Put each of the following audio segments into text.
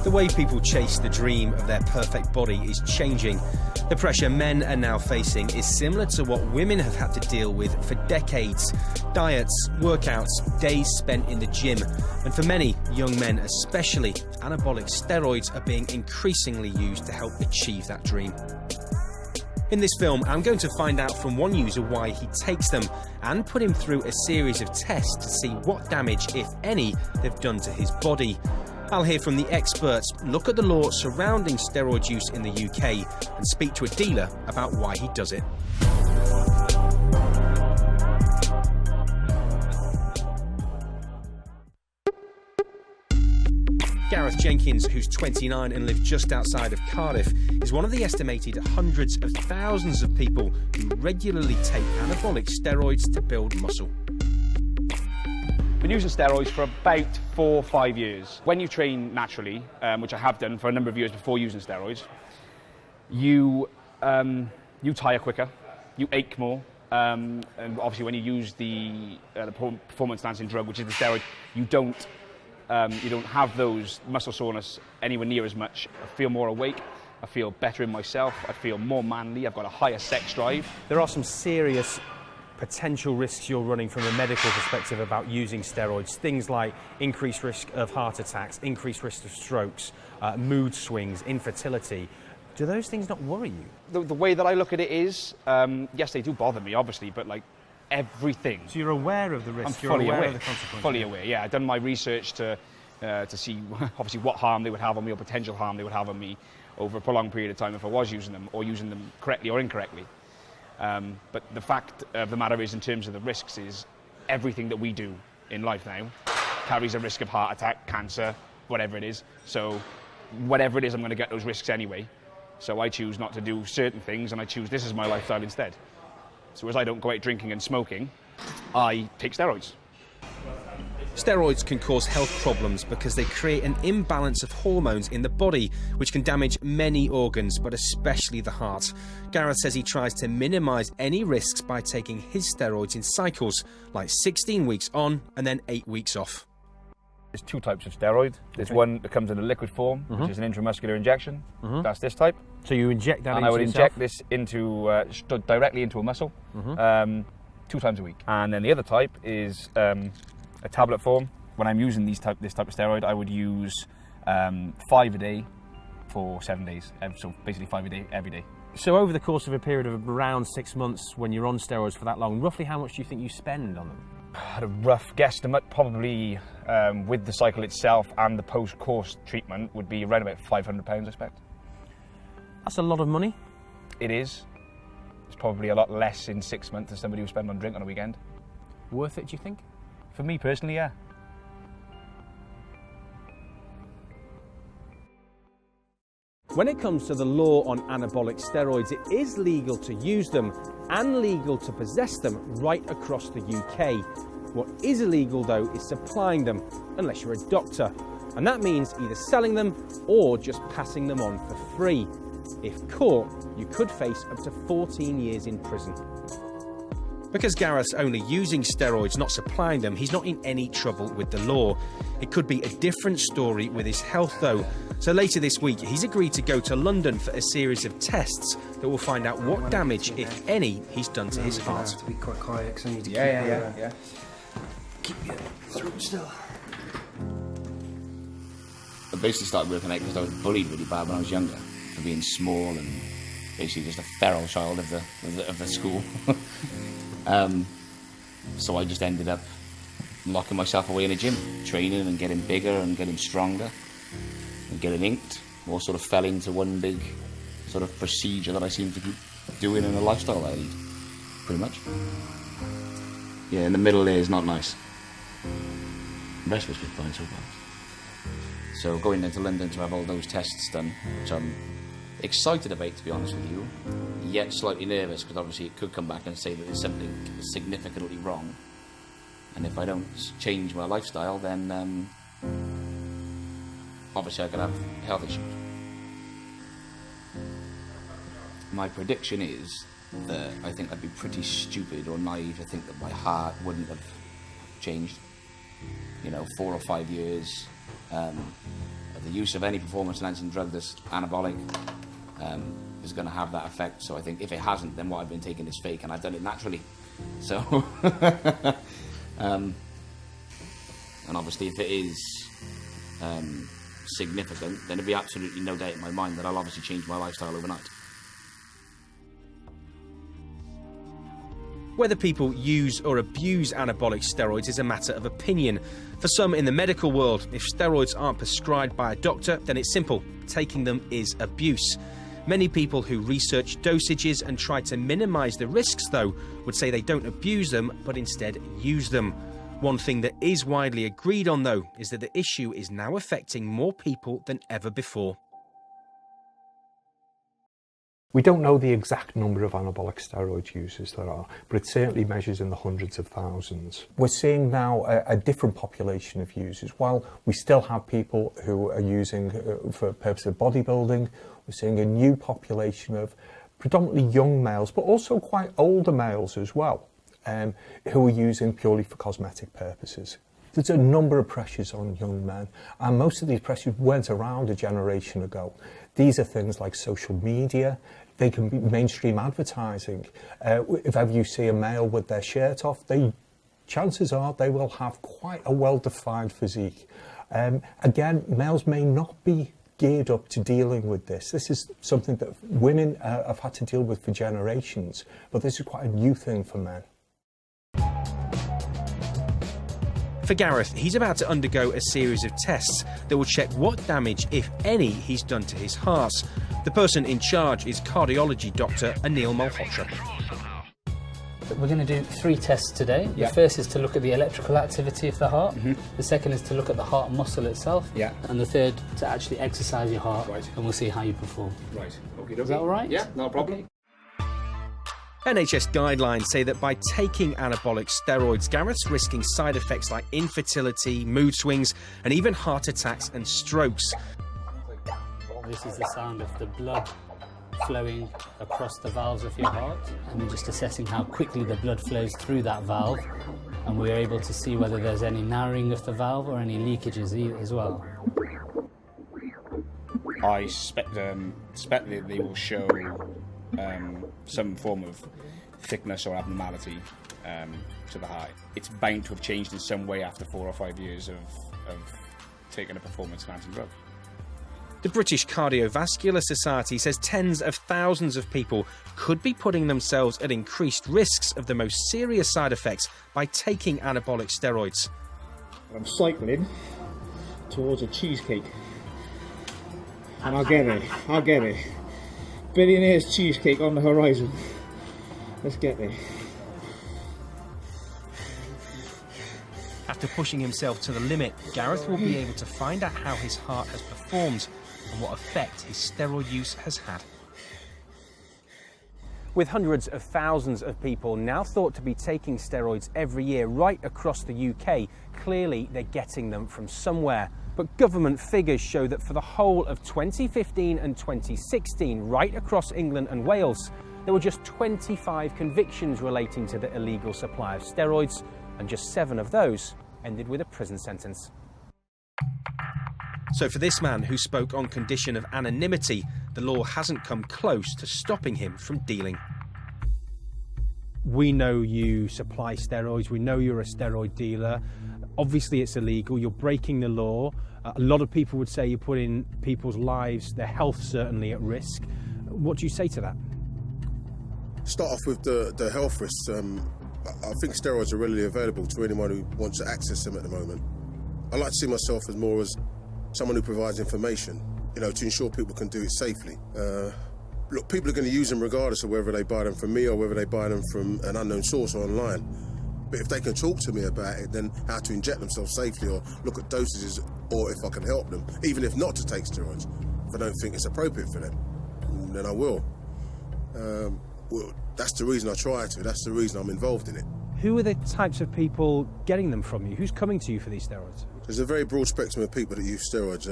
The way people chase the dream of their perfect body is changing. The pressure men are now facing is similar to what women have had to deal with for decades. Diets, workouts, days spent in the gym. And for many young men especially, anabolic steroids are being increasingly used to help achieve that dream. In this film, I'm going to find out from one user why he takes them and put him through a series of tests to see what damage, if any, they've done to his body. I'll hear from the experts, look at the law surrounding steroid use in the UK, and speak to a dealer about why he does it. Gareth Jenkins, who's 29 and lives just outside of Cardiff, is one of the estimated hundreds of thousands of people who regularly take anabolic steroids to build muscle. Been using steroids for about 4 or 5 years. When you train naturally, which I have done for a number of years before using steroids, you tire quicker, you ache more, and obviously when you use the performance enhancing drug, which is the steroid, you don't have those muscle soreness anywhere near as much. I feel more awake, I feel better in myself, I feel more manly, I've got a higher sex drive. There are some serious potential risks you're running from a medical perspective about using steroids, things like increased risk of heart attacks, increased risk of strokes, mood swings, infertility. Do those things not worry you? The way that I look at it is, yes, they do bother me, obviously, but like everything. So you're aware of the risk, I'm you're fully aware aware of the consequences? Fully aware, yeah. I've done my research to see, obviously, what harm they would have on me or potential harm they would have on me over a prolonged period of time if I was using them, or using them correctly or incorrectly. But the fact of the matter is, in terms of the risks, is everything that we do in life now carries a risk of heart attack, cancer, whatever it is. So whatever it is, I'm going to get those risks anyway. So I choose not to do certain things, and I choose this as my lifestyle instead. So as I don't go out drinking and smoking, I take steroids. Steroids can cause health problems because they create an imbalance of hormones in the body, which can damage many organs, but especially the heart. Gareth says he tries to minimise any risks by taking his steroids in cycles, like 16 weeks on and then 8 weeks off. There's 2 types of steroid. There's one that comes in a liquid form, which is an intramuscular injection. That's this type. So you inject that and into I would yourself? inject this into directly into a muscle 2 times a week. And then the other type is a tablet form. When I'm using this type of steroid, I would use 5 a day for 7 days. So basically 5 a day every day. So over the course of a period of around 6 months, when you're on steroids for that long, roughly how much do you think you spend on them? At a rough guesstimate, probably with the cycle itself and the post-course treatment, would be around about £500, I expect. That's a lot of money. It is. It's probably a lot less in 6 months than somebody who spend on drink on a weekend. Worth it, do you think? For me personally, yeah. When it comes to the law on anabolic steroids, it is legal to use them and legal to possess them right across the UK. What is illegal, though, is supplying them, unless you're a doctor. And that means either selling them or just passing them on for free. If caught, you could face up to 14 years in prison. Because Gareth's only using steroids, not supplying them, he's not in any trouble with the law. It could be a different story with his health, though. So later this week, he's agreed to go to London for a series of tests that will find out what damage, if any, he's done to his heart. To be quite quiet, because I need to keep your throat still. I basically started working out because I was bullied really bad when I was younger for being small and basically just a feral child of the school. So I just ended up locking myself away in a gym, training and getting bigger and getting stronger and getting inked. All sort of fell into one big sort of procedure that I seem to keep doing in a lifestyle that I lead, pretty much. Yeah, in the middle there is not nice. The rest of it's been fine so far. So going into London to have all those tests done, which I'm excited about, to be honest with you, yet slightly nervous because obviously it could come back and say that there's something significantly wrong, and if I don't change my lifestyle, then obviously I could have health issues. My prediction is that I think I'd be pretty stupid or naive to think that my heart wouldn't have changed. You know, 4 or 5 years The use of any performance-enhancing drug that's anabolic is going to have that effect. So I think if it hasn't, then what I've been taking is fake, and I've done it naturally. So, and obviously, if it is significant, then there'll be absolutely no doubt in my mind that I'll obviously change my lifestyle overnight. Whether people use or abuse anabolic steroids is a matter of opinion. For some in the medical world, if steroids aren't prescribed by a doctor, then it's simple. Taking them is abuse. Many people who research dosages and try to minimise the risks, though, would say they don't abuse them, but instead use them. One thing that is widely agreed on, though, is that the issue is now affecting more people than ever before. We don't know the exact number of anabolic steroid users there are, but it certainly measures in the hundreds of thousands. We're seeing now a different population of users. While we still have people who are using for purposes of bodybuilding, we're seeing a new population of predominantly young males, but also quite older males as well, who are using purely for cosmetic purposes. There's a number of pressures on young men, and most of these pressures went around a generation ago. These are things like social media. They can be mainstream advertising. If ever you see a male with their shirt off, chances are they will have quite a well-defined physique. Again, males may not be geared up to dealing with this. This is something that women have had to deal with for generations, but this is quite a new thing for men. For Gareth, he's about to undergo a series of tests that will check what damage, if any, he's done to his heart. The person in charge is cardiology doctor Anil Malhotra. We're going to do 3 tests today. The first is to look at the electrical activity of the heart. The second is to look at the heart muscle itself. And the third, to actually exercise your heart. And we'll see how you perform. Okay. Is that all right? Yeah, no problem. NHS guidelines say that by taking anabolic steroids, Gareth's risking side effects like infertility, mood swings, and even heart attacks and strokes. This is the sound of the blood flowing across the valves of your heart, and we're just assessing how quickly the blood flows through that valve, and we're able to see whether there's any narrowing of the valve or any leakages as well. I suspect that they will show some form of thickness or abnormality to the heart. It's bound to have changed in some way after 4 or 5 years of taking a performance-enhancing drug. The British Cardiovascular Society says tens of thousands of people could be putting themselves at increased risks of the most serious side effects by taking anabolic steroids. I'm cycling towards a cheesecake, and I'll get it. Billionaire's cheesecake on the horizon. Let's get there. After pushing himself to the limit, Gareth will be able to find out how his heart has performed and what effect his steroid use has had. With hundreds of thousands of people now thought to be taking steroids every year right across the UK, clearly they're getting them from somewhere. But government figures show that for the whole of 2015 and 2016, right across England and Wales, there were just 25 convictions relating to the illegal supply of steroids, and just 7 of those ended with a prison sentence. So for this man who spoke on condition of anonymity, the law hasn't come close to stopping him from dealing. We know you supply steroids, we know you're a steroid dealer. Obviously it's illegal, you're breaking the law. A lot of people would say you're putting people's lives, their health certainly, at risk. What do you say to that? Start off with the health risks. I think steroids are readily available to anyone who wants to access them at the moment. I like to see myself as more as someone who provides information, to ensure people can do it safely. Look, people are going to use them regardless of whether they buy them from me or whether they buy them from an unknown source or online. But if they can talk to me about it, then how to inject themselves safely or look at dosages, or if I can help them, even if not to take steroids, if I don't think it's appropriate for them, then I will. Well, that's the reason I try to, that's the reason I'm involved in it. Who are the types of people getting them from you? Who's coming to you for these steroids? There's a very broad spectrum of people that use steroids.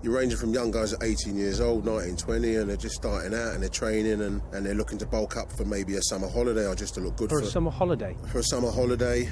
You're ranging from young guys at 18 years old, 19, 20, and they're just starting out and they're training and they're looking to bulk up for maybe a summer holiday or just to look good for a summer holiday? For a summer holiday,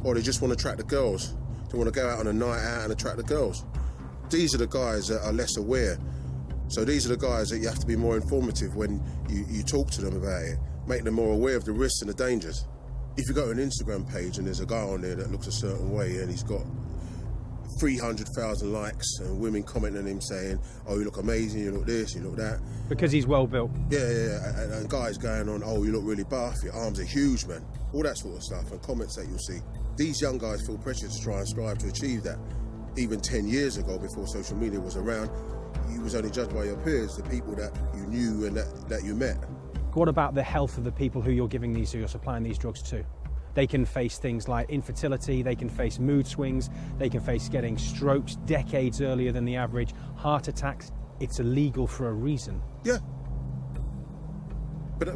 or they just want to attract the girls. They want to go out on a night out and attract the girls. these are the guys that are less aware. So these are the guys that you have to be more informative when you talk to them about it, make them more aware of the risks and the dangers. If you go to an Instagram page and there's a guy on there that looks a certain way and he's got 300,000 likes and women commenting on him saying, oh, you look amazing, you look this, you look that. Because he's well built. Yeah. And guys going on, oh, you look really buff, your arms are huge, man. All that sort of stuff and comments that you'll see. These young guys feel pressure to try and strive to achieve that. Even 10 years ago, before social media was around, you was only judged by your peers, the people that you knew and that you met. What about the health of the people who you're supplying these drugs to? They can face things like infertility, they can face mood swings, they can face getting strokes decades earlier than the average, heart attacks. It's illegal for a reason. Yeah. But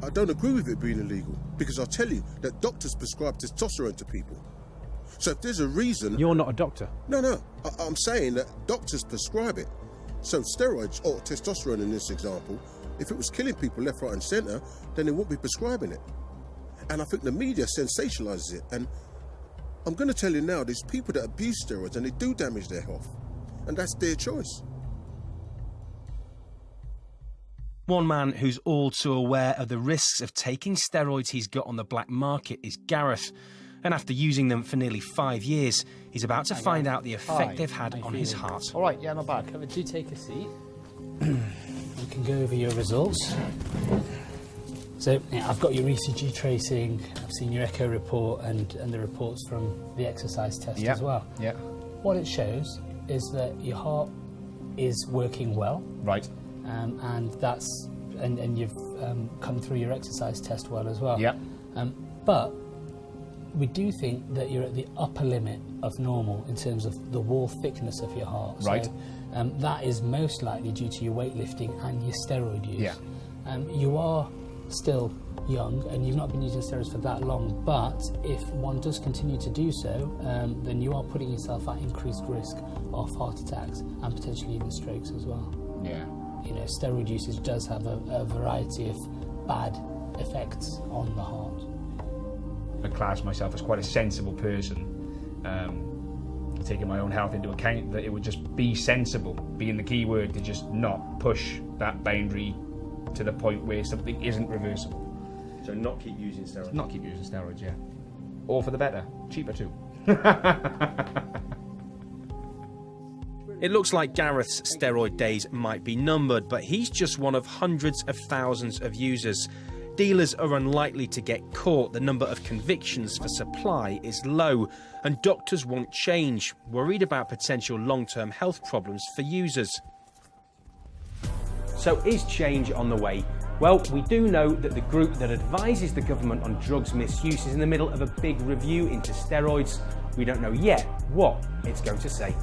I don't agree with it being illegal, because I'll tell you that doctors prescribe testosterone to people. So if there's a reason... You're not a doctor. No. I'm saying that doctors prescribe it. So steroids, or testosterone in this example, if it was killing people left, right and centre, then they wouldn't be prescribing it. And I think the media sensationalises it. And I'm going to tell you now, there's people that abuse steroids and they do damage their health. And that's their choice. One man who's all too aware of the risks of taking steroids he's got on the black market is Gareth. And after using them for nearly 5 years, he's about to find out the effect they've had on his heart. All right, yeah, not bad. Do take a seat. We can go over your results. So yeah, I've got your ECG tracing, I've seen your echo report and the reports from the exercise test as well. Yeah. What it shows is that your heart is working well. Right. And that's and you've come through your exercise test well as well. Yeah. But we do think that you're at the upper limit of normal in terms of the wall thickness of your heart. Right. So, that is most likely due to your weightlifting and your steroid use. Yeah. You are still young and you've not been using steroids for that long, but if one does continue to do so, then you are putting yourself at increased risk of heart attacks and potentially even strokes as well. Yeah. You know, steroid usage does have a variety of bad effects on the heart. I class myself as quite a sensible person, taking my own health into account, that it would just be sensible, being the key word, to just not push that boundary to the point where something isn't reversible. So not keep using steroids? Not keep using steroids, yeah. Or for the better, cheaper too. It looks like Gareth's steroid days might be numbered, but he's just one of hundreds of thousands of users. Dealers are unlikely to get caught, the number of convictions for supply is low, and doctors want change, worried about potential long-term health problems for users. So is change on the way? Well, we do know that the group that advises the government on drugs misuse is in the middle of a big review into steroids. We don't know yet what it's going to say.